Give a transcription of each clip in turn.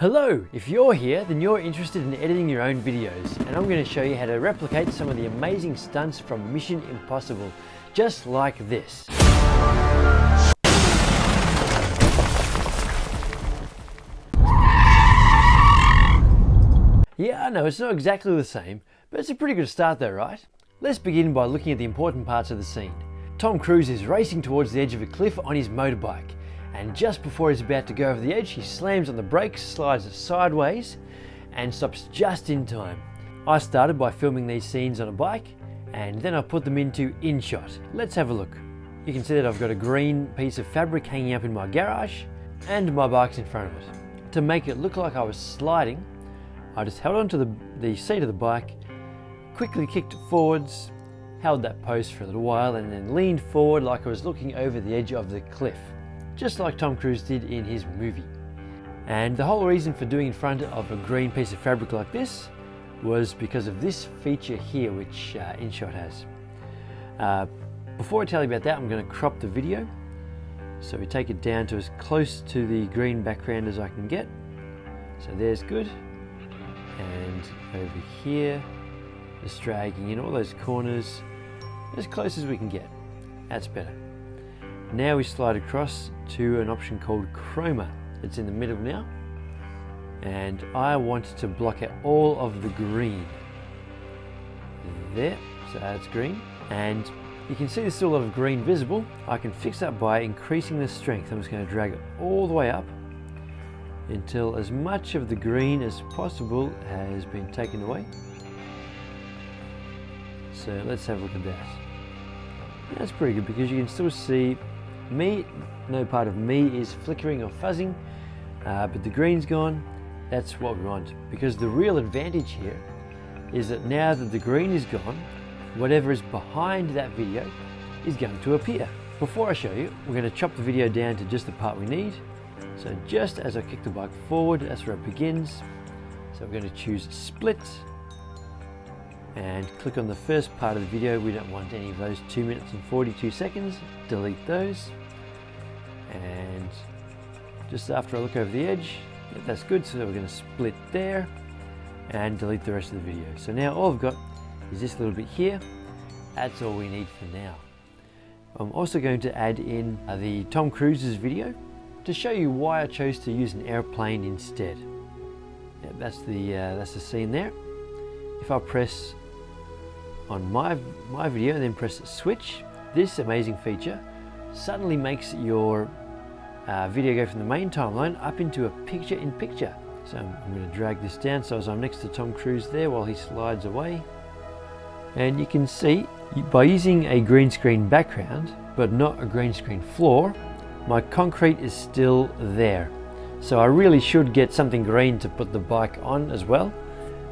Hello! If you're here, then you're interested in editing your own videos, and I'm going to show you how to replicate some of the amazing stunts from Mission Impossible, just like this. Yeah, I know it's not exactly the same, but it's a pretty good start though, right? Let's begin by looking at the important parts of the scene. Tom Cruise is racing towards the edge of a cliff on his motorbike. And just before he's about to go over the edge, he slams on the brakes, slides sideways, and stops just in time. I started by filming these scenes on a bike, and then I put them into InShot. Let's have a look. You can see that I've got a green piece of fabric hanging up in my garage, and my bike's in front of it. To make it look like I was sliding, I just held onto the seat of the bike, quickly kicked it forwards, held that pose for a little while, and then leaned forward like I was looking over the edge of the cliff, just like Tom Cruise did in his movie. And the whole reason for doing in front of a green piece of fabric like this was because of this feature here, which InShot has. Before I tell you about that, I'm going to crop the video. So we take it down to as close to the green background as I can get. So there's good. And over here, just dragging in all those corners as close as we can get. That's better. Now we slide across to an option called Chroma. It's in the middle now. And I want to block out all of the green. There, so that's green. And you can see there's still a lot of green visible. I can fix that by increasing the strength. I'm just going to drag it all the way up until as much of the green as possible has been taken away. So let's have a look at that. That's pretty good because you can still see no part of me is flickering or fuzzing, but the green's gone. That's what we want, because the real advantage here is that now that the green is gone, whatever is behind that video is going to appear. Before I show you, we're going to chop the video down to just the part we need. So just as I kick the bike forward, that's where it begins. So we're going to choose split and click on the first part of the video. We don't want any of those 2 minutes and 42 seconds. Delete those. And just after I look over the edge, yeah, that's good. So we're going to split there and delete the rest of the video. So now all I've got is this little bit here. That's all we need for now. I'm also going to add in the Tom Cruise's video to show you why I chose to use an airplane instead. Yeah, that's the scene there. If I press on my video and then press switch, this amazing feature suddenly makes your video go from the main timeline up into a picture-in-picture. So I'm going to drag this down so as I'm next to Tom Cruise there while he slides away. And you can see by using a green screen background but not a green screen floor, my concrete is still there. So I really should get something green to put the bike on as well,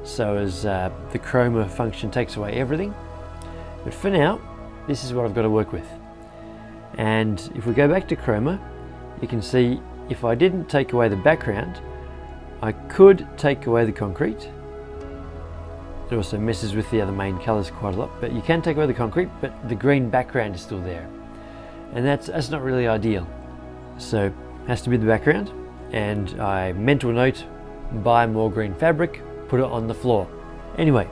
so as the chroma function takes away everything. But for now, this is what I've got to work with. And if we go back to chroma, you can see if I didn't take away the background, I could take away the concrete. It also messes with the other main colors quite a lot, but you can take away the concrete, but the green background is still there. And that's not really ideal. So it has to be the background, and I mental note, buy more green fabric, put it on the floor. Anyway,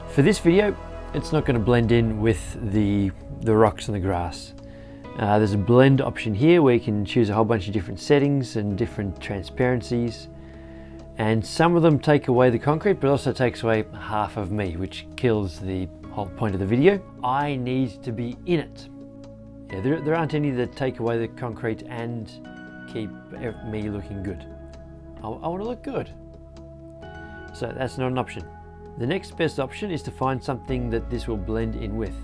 for this video, it's not going to blend in with the rocks and the grass. There's a blend option here where you can choose a whole bunch of different settings and different transparencies. And some of them take away the concrete, but also takes away half of me, which kills the whole point of the video. I need to be in it. Yeah, there aren't any that take away the concrete and keep me looking good. I want to look good. So that's not an option. The next best option is to find something that this will blend in with.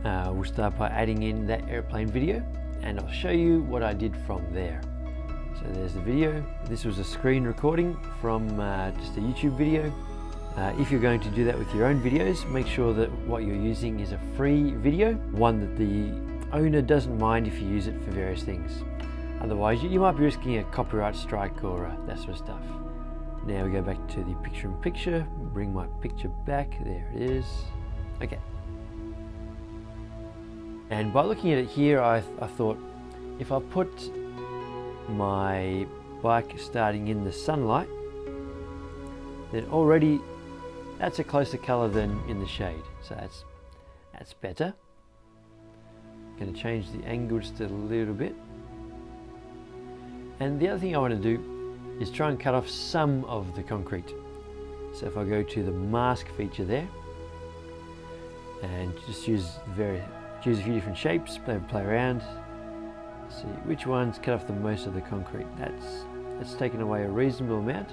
We'll start by adding in that airplane video, and I'll show you what I did from there. So there's the video. This was a screen recording from just a YouTube video. If you're going to do that with your own videos, make sure that what you're using is a free video, one that the owner doesn't mind if you use it for various things. Otherwise, you might be risking a copyright strike or that sort of stuff. Now we go back to the picture-in-picture, bring my picture back, there it is. Okay. And by looking at it here, I thought if I put my bike starting in the sunlight, then already that's a closer colour than in the shade. So that's better. Going to change the angle just a little bit. And the other thing I want to do is try and cut off some of the concrete. So if I go to the mask feature there and just choose a few different shapes, play around, see which ones cut off the most of the concrete. That's taken away a reasonable amount.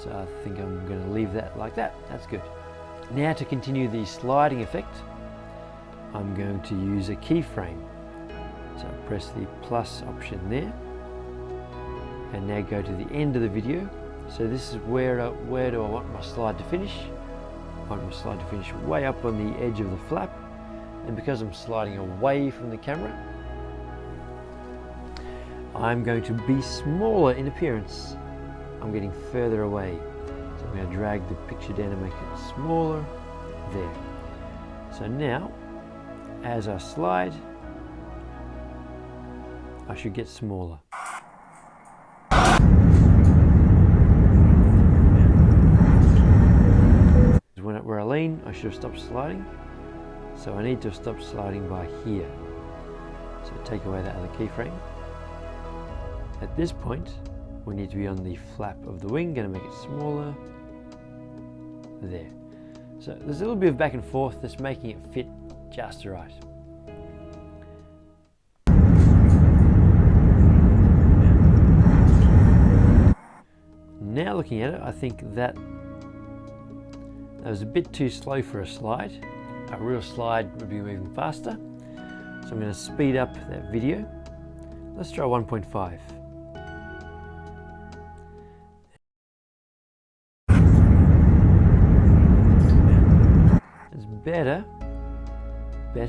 So I think I'm going to leave that like that. That's good. Now to continue the sliding effect, I'm going to use a keyframe. So I press the plus option there, and now go to the end of the video. So this is where do I want my slide to finish? I want my slide to finish way up on the edge of the flap, and because I'm sliding away from the camera, I'm going to be smaller in appearance. I'm getting further away. So I'm going to drag the picture down and make it smaller. There. So now, as I slide, I should get smaller. Where I lean, I should have stopped sliding. So I need to stop sliding by here. So take away that other keyframe. At this point, we need to be on the flap of the wing, going to make it smaller. There. So there's a little bit of back and forth that's making it fit just right. Now looking at it, I think that was a bit too slow for a slide. A real slide would be moving faster. So I'm going to speed up that video. Let's try 1.5. It's better,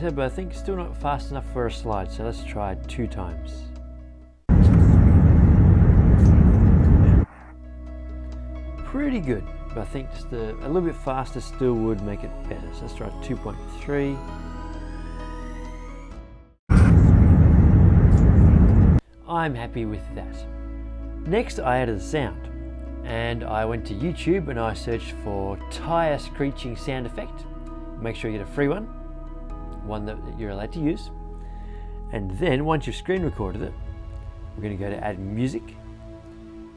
but I think still not fast enough for a slide. So let's try 2 times. Pretty good. But I think just a little bit faster still would make it better. So let's try 2.3. I'm happy with that. Next I added a sound, and I went to YouTube and I searched for tire screeching sound effect. Make sure you get a free one that you're allowed to use. And then once you've screen recorded it, we're going to go to add music.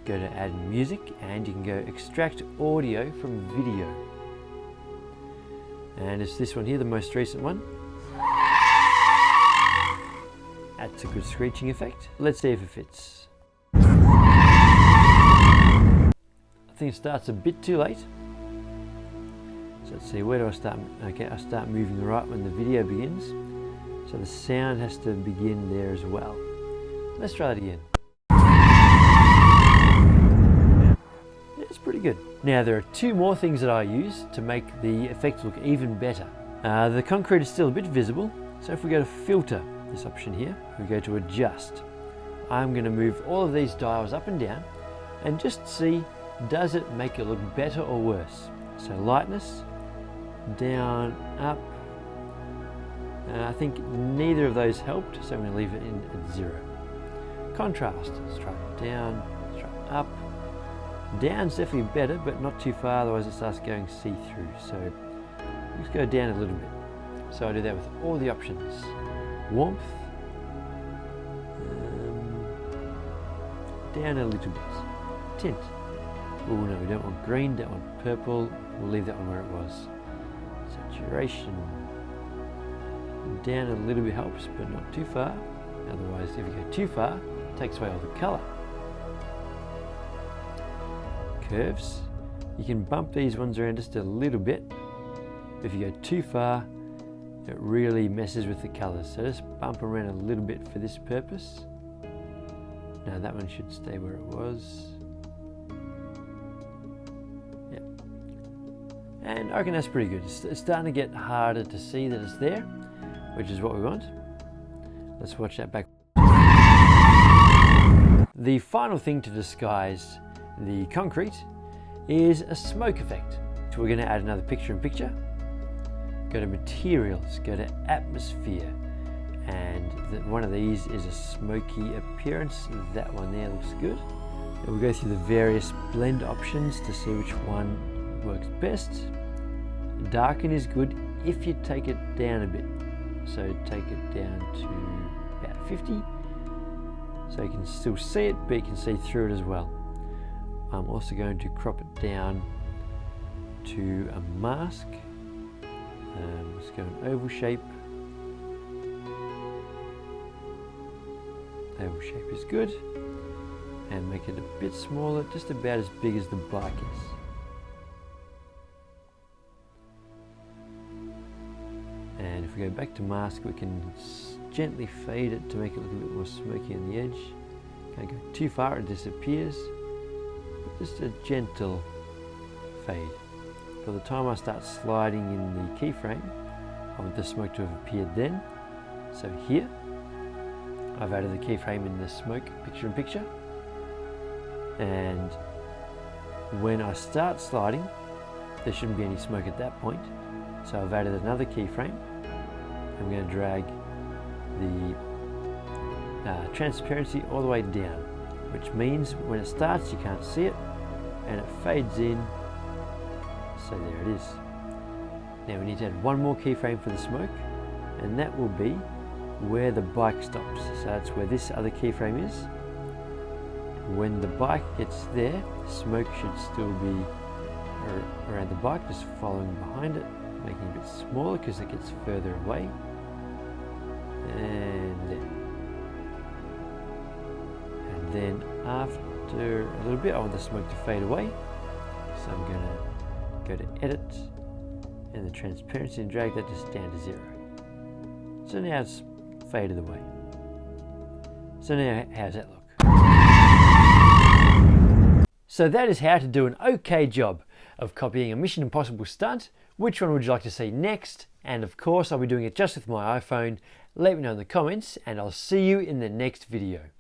Go to add music, and you can go extract audio from video, and it's this one here, the most recent one. That's a good screeching effect. Let's see if it fits. I think it starts a bit too late, so let's see, where do I start? Okay, I start moving right when the video begins, so the sound has to begin there as well. Let's try that again. It's pretty good. Now there are 2 more things that I use to make the effect look even better. The concrete is still a bit visible, so if we go to filter, this option here, we go to adjust. I'm going to move all of these dials up and down and just see, does it make it look better or worse? So lightness, down, up. I think neither of those helped, so I'm going to leave it in at 0. Contrast, let's try it down, let's try it up. Down's definitely better, but not too far, otherwise it starts going see-through. So let's go down a little bit. So I do that with all the options. Warmth, down a little bit. Tint. Oh no, we don't want green, don't want purple. We'll leave that one where it was. Saturation. Down a little bit helps, but not too far. Otherwise, if you go too far, it takes away all the colour. Curves, you can bump these ones around just a little bit. If you go too far, it really messes with the colours, so just bump around a little bit for this purpose. Now that one should stay where it was. Yep. And I reckon that's pretty good. It's starting to get harder to see that it's there, which is what we want. Let's watch that back. The final thing to disguise the concrete is a smoke effect. So we're going to add another picture-in-picture. Go to materials, go to atmosphere, and one of these is a smoky appearance. That one there looks good. And we'll go through the various blend options to see which one works best. Darken is good if you take it down a bit. So take it down to about 50, so you can still see it, but you can see through it as well. I'm also going to crop it down to a mask. Let's go an oval shape. Oval shape is good. And make it a bit smaller, just about as big as the bike is. And if we go back to mask, we can gently fade it to make it look a bit more smoky on the edge. Can't go too far, it disappears. Just a gentle fade. By the time I start sliding in the keyframe, I want the smoke to have appeared then. So here, I've added the keyframe in the smoke picture-in-picture. And when I start sliding, there shouldn't be any smoke at that point. So I've added another keyframe. I'm going to drag the transparency all the way down, which means when it starts you can't see it, and it fades in. So there it is. Now we need to add one more keyframe for the smoke, and that will be where the bike stops. So that's where this other keyframe is. When the bike gets there, smoke should still be around the bike, just following behind it, making it a bit smaller because it gets further away. And then after a little bit, I want the smoke to fade away. So I'm going to go to Edit and the transparency and drag that just down to 0. So now it's faded away. So now how's that look? So that is how to do an okay job of copying a Mission Impossible stunt. Which one would you like to see next? And of course, I'll be doing it just with my iPhone. Let me know in the comments, and I'll see you in the next video.